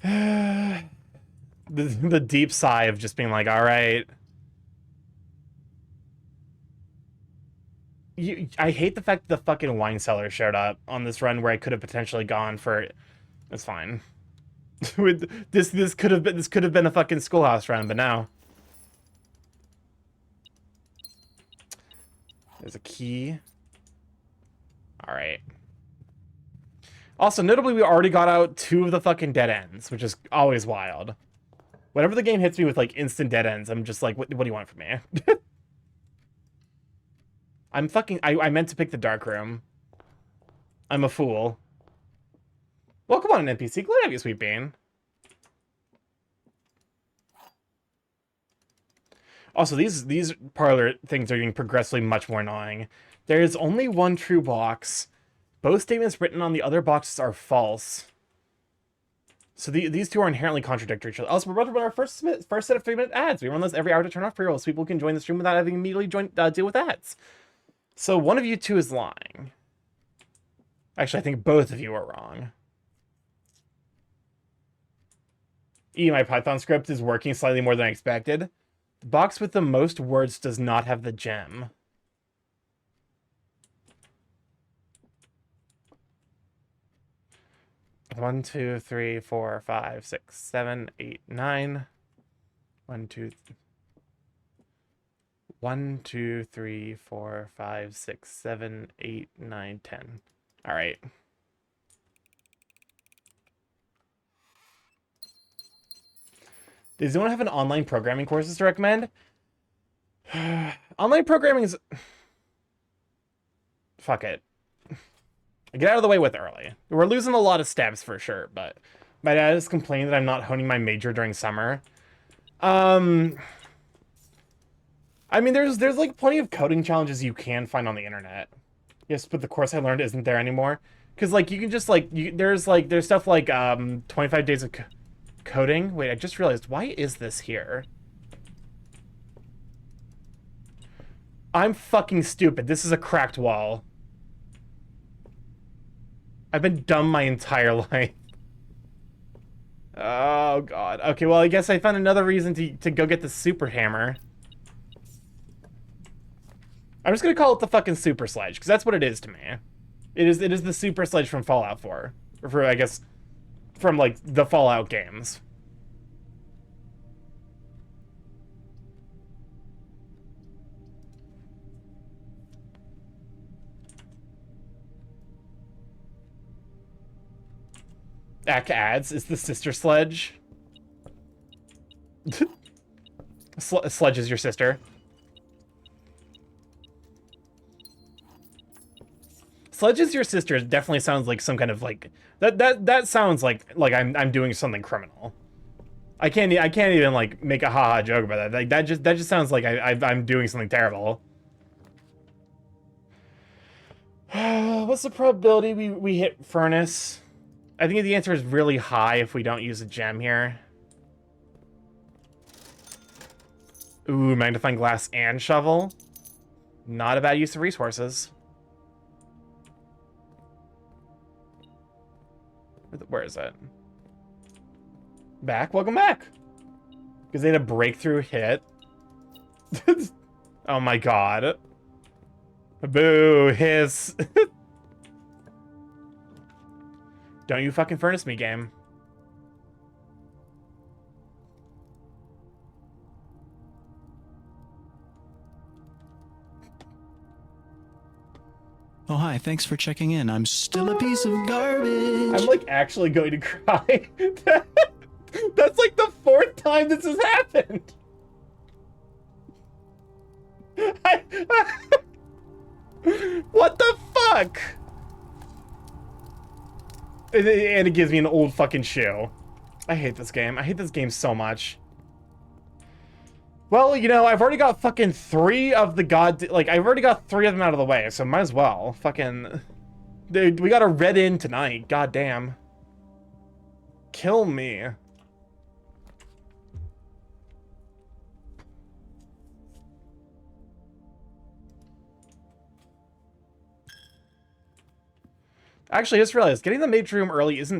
The deep sigh of just being like, all right. I hate the fact that the fucking wine cellar showed up on this run where I could have potentially gone for. It's fine. With this could have been a fucking schoolhouse run, but now there's a key. All right. Also, notably, we already got out 2 of the fucking dead ends, which is always wild. Whenever the game hits me with, like, instant dead ends, I'm just like, what do you want from me? I meant to pick the dark room. I'm a fool. Welcome on an NPC. Glad to have you, Sweet Bean. Also, these parlor things are getting progressively much more annoying. There is only one true box. Both statements written on the other boxes are false. So these two are inherently contradictory each other. Also, we're about to run our first set of 3-minute ads. We run those every hour to turn off pre-rolls so people can join the stream without having immediately deal with ads. So one of you two is lying. Actually, I think both of you are wrong. My Python script is working slightly more than I expected. The box with the most words does not have the gem. One, 2, 3, 4, 5, 6, 7, 8, 9. 1, 2, 1, 2, 3, 4, 5, 6, 7, 8, 9, 10. All right. Does anyone have an online programming courses to recommend? Online programming is... Fuck it. Get out of the way with early. We're losing a lot of steps for sure, but my dad is complaining that I'm not honing my major during summer. I mean, there's like plenty of coding challenges you can find on the internet. Yes, but the course I learned isn't there anymore. Because like you can just like there's stuff like 25 days of coding. Wait, I just realized, why is this here? I'm fucking stupid. This is a cracked wall. I've been dumb my entire life. Oh god. Okay, well I guess I found another reason to go get the super hammer. I'm just gonna call it the fucking super sledge, because that's what it is to me. It is the super sledge from Fallout 4. Or for, I guess, from like the Fallout games. Ads is the sister sledge. Sledge is your sister. Sledge is your sister definitely sounds like some kind of like that sounds like I'm doing something criminal. I can't even like make a haha joke about that. Like that just sounds like I'm doing something terrible. What's the probability we hit furnace? I think the answer is really high if we don't use a gem here. Ooh, magnifying glass and shovel. Not a bad use of resources. Where is it? Back? Welcome back! Because they had a breakthrough hit. Oh my god. Boo, hiss. Don't you fucking furnace me, game. Oh, hi, thanks for checking in. I'm still a piece of garbage. I'm like actually going to cry. That's like the 4th time this has happened. What the fuck? And it gives me an old fucking shoe. I hate this game. I hate this game so much. Well, you know, I've already got fucking 3 of the I've already got 3 of them out of the way, so might as well. Fucking... Dude, we got a red in tonight. God damn. Kill me. Actually, I just realized getting the mage room early is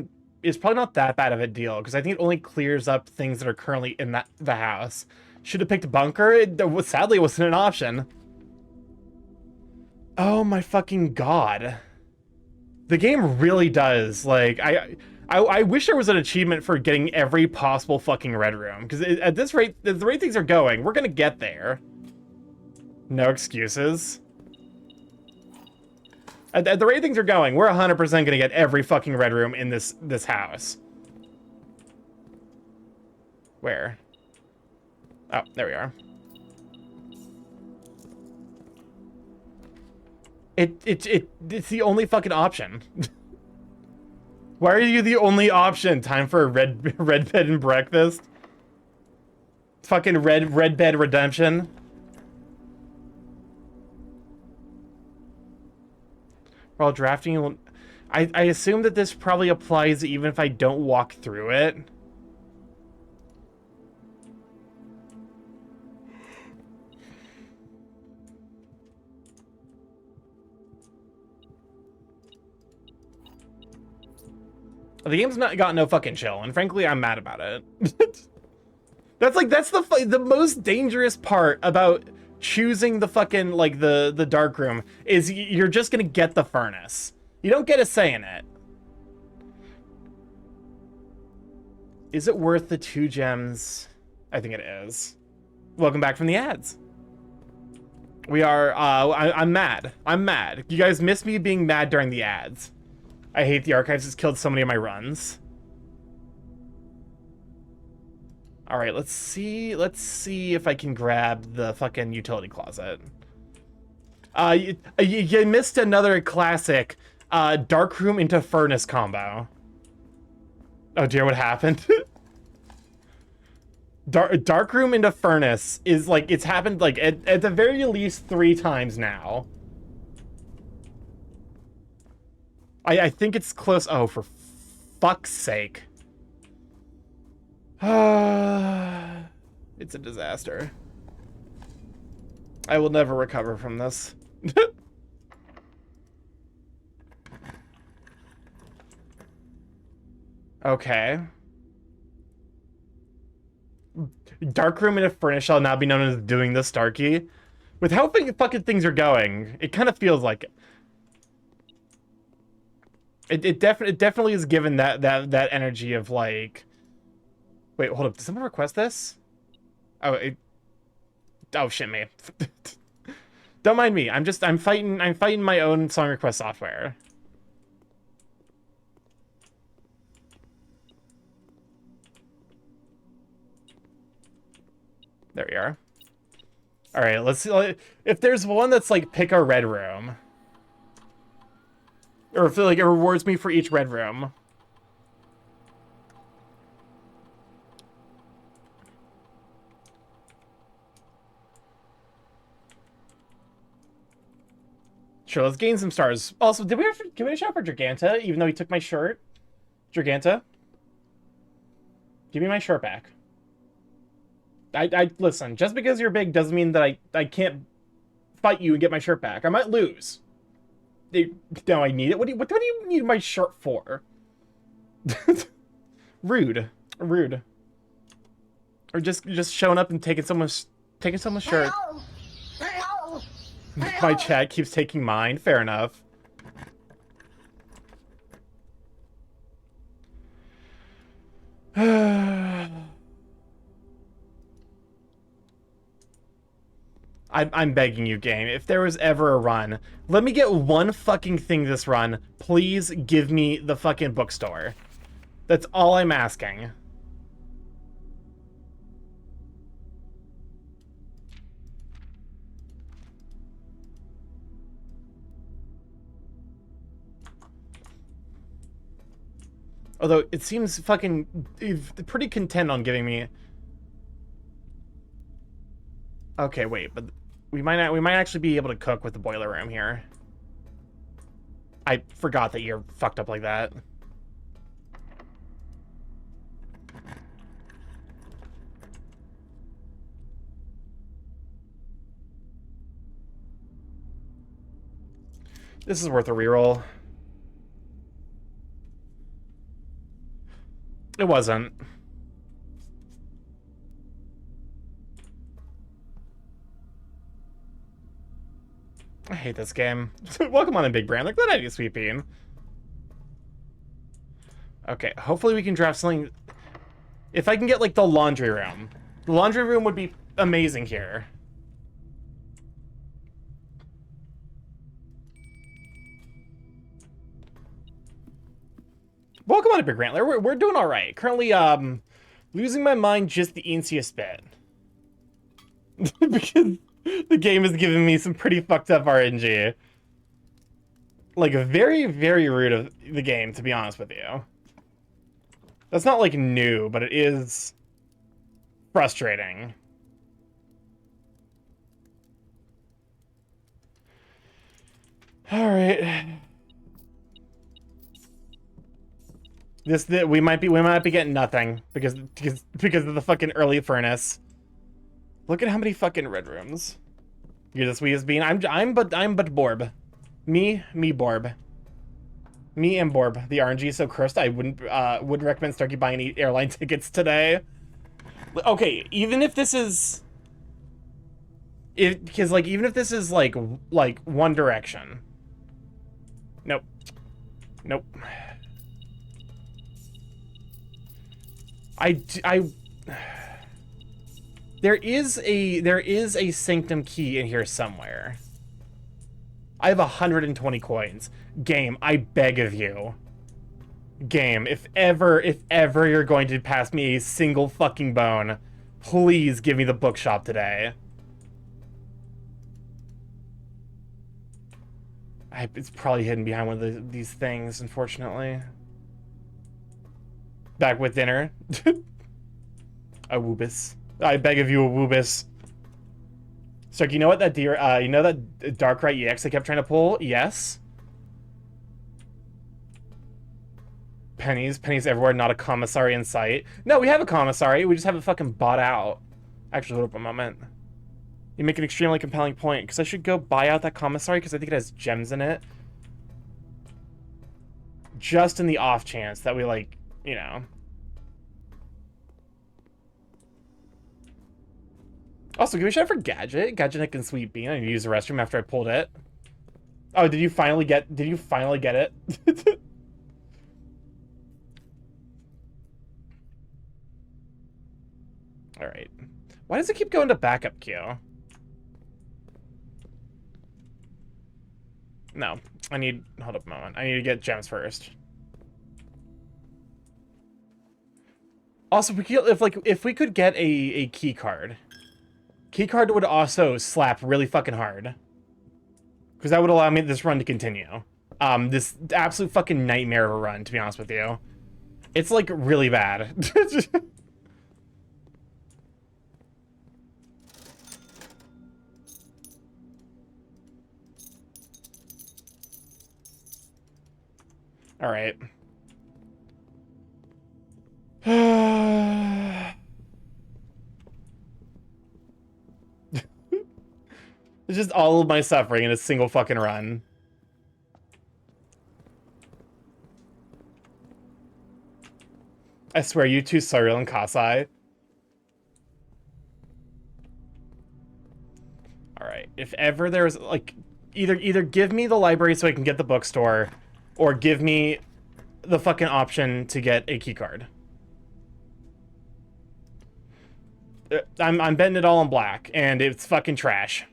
probably not that bad of a deal, because I think it only clears up things that are currently in the house. Should have picked bunker. Sadly, it wasn't an option. Oh my fucking god. The game really does, like, I wish there was an achievement for getting every possible fucking red room, because at this rate, the rate things are going, we're gonna get there. No excuses. At the rate things are going, we're 100% gonna get every fucking red room in this house. Where? Oh, there we are. It's the only fucking option. Why are you the only option? Time for a red bed and breakfast? Fucking red bed redemption. While drafting, I assume that this probably applies even if I don't walk through it. The game's not got no fucking chill, and frankly, I'm mad about it. That's the most dangerous part about choosing the fucking, like, the dark room, is you're just gonna get the furnace. You don't get a say in it. Is it worth the 2 gems? I think it is. Welcome back from the ads. We are, I'm mad. I'm mad. You guys miss me being mad during the ads. I hate the archives. It's killed so many of my runs. All right, let's see if I can grab the fucking utility closet. You missed another classic dark room into furnace combo. Oh dear, what happened? Dark room into furnace is like, it's happened like at the very least 3 times now. I think it's close. Oh, for fuck's sake. It's a disaster. I will never recover from this. Okay. Darkroom in a furnace shall now be known as doing the Starkey. With how fucking things are going, it kind of feels like it. It definitely is given that energy of like. Wait, hold up. Did someone request this? Oh, oh shit, me. Don't mind me. I'm fighting my own song request software. There we are. All right, let's see if there's one that's like pick a red room. Or if like it rewards me for each red room. Sure, let's gain some stars. Also, did we give it a shout for Giganta, even though he took my shirt? Giganta? Give me my shirt back. I listen, just because you're big doesn't mean that I can't fight you and get my shirt back. I might lose. No, I need it. What do you need my shirt for? Rude. Rude. Or just showing up and taking someone's shirt. My chat keeps taking mine. Fair enough. I'm begging you, game. If there was ever a run, let me get one fucking thing this run. Please give me the fucking bookstore. That's all I'm asking. Although it seems fucking pretty content on giving me. Okay, wait, but we might actually be able to cook with the boiler room here. I forgot that you're fucked up like that. This is worth a reroll. It wasn't. I hate this game. Welcome on in, Big Brand. Like that idea, Sweet Bean. Okay, hopefully we can draft something. If I can get, like, the laundry room. The laundry room would be amazing here. Welcome on to Big Rantler. We're doing all right. Currently, losing my mind just the easiest bit. Because the game is giving me some pretty fucked up RNG. Like, very, very rude of the game, to be honest with you. That's not, like, new, but it is frustrating. All right. We might be getting nothing because of the fucking early furnace. Look at how many fucking red rooms. You're the sweetest bean. I'm but Borb. Me Borb. Me and Borb. The RNG is so cursed. I wouldn't recommend Starkey buying any airline tickets today. Okay, even if this is because like even if this is like One Direction. Nope. Nope. There is a sanctum key in here somewhere. I have 120 coins. Game, I beg of you. Game, if ever you're going to pass me a single fucking bone, please give me the bookshop today. It's probably hidden behind one of these things, unfortunately. Back with dinner. A woobus. I beg of you, a woobus. So, you know what that you know that Darkrai EX I kept trying to pull? Yes. Pennies everywhere, not a commissary in sight. No, we have a commissary. We just have it fucking bought out. Actually, hold up a moment. You make an extremely compelling point, because I should go buy out that commissary, because I think it has gems in it. Just in the off chance that we, like, you know. Also, give me a shout for Gadget. Gadget and Sweet Bean. I need to use the restroom after I pulled it. Oh, did you finally get it? Alright. Why does it keep going to backup queue? No. Hold up a moment. I need to get gems first. Also, if we could get a key card. Key card would also slap really fucking hard. Because that would allow me this run to continue. This absolute fucking nightmare of a run, to be honest with you. It's, like, really bad. Alright. It's just all of my suffering in a single fucking run. I swear, you two, Cyril and Kasai. Alright, if ever there's, like, either give me the library so I can get the bookstore, or give me the fucking option to get a keycard. I'm betting it all on black, and it's fucking trash.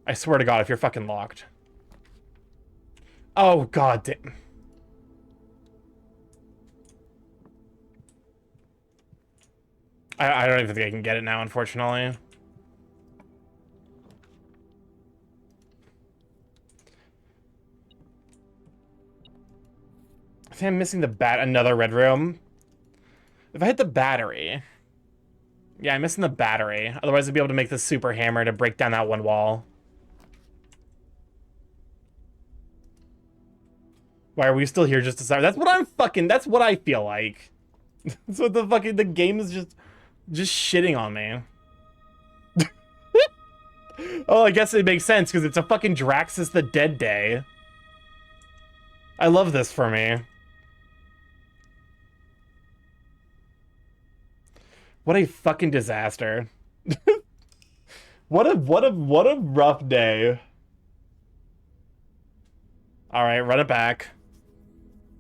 I swear to God, if you're fucking locked. Oh, God damn. I don't even think I can get it now, unfortunately. I think I'm missing another red room. If I hit the battery... Yeah, I'm missing the battery. Otherwise, I'd be able to make this super hammer to break down that one wall. Why are we still here just to start? That's what I'm fucking... That's what I feel like. That's what the game is just shitting on me. Oh, I guess it makes sense, because it's a fucking Draxus the Dead Day. I love this for me. What a fucking disaster. What a rough day. Alright, run it back.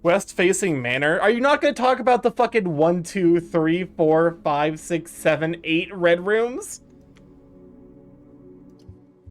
West facing manor. Are you not gonna talk about the fucking 1, 2, 3, 4, 5, 6, 7, 8 red rooms?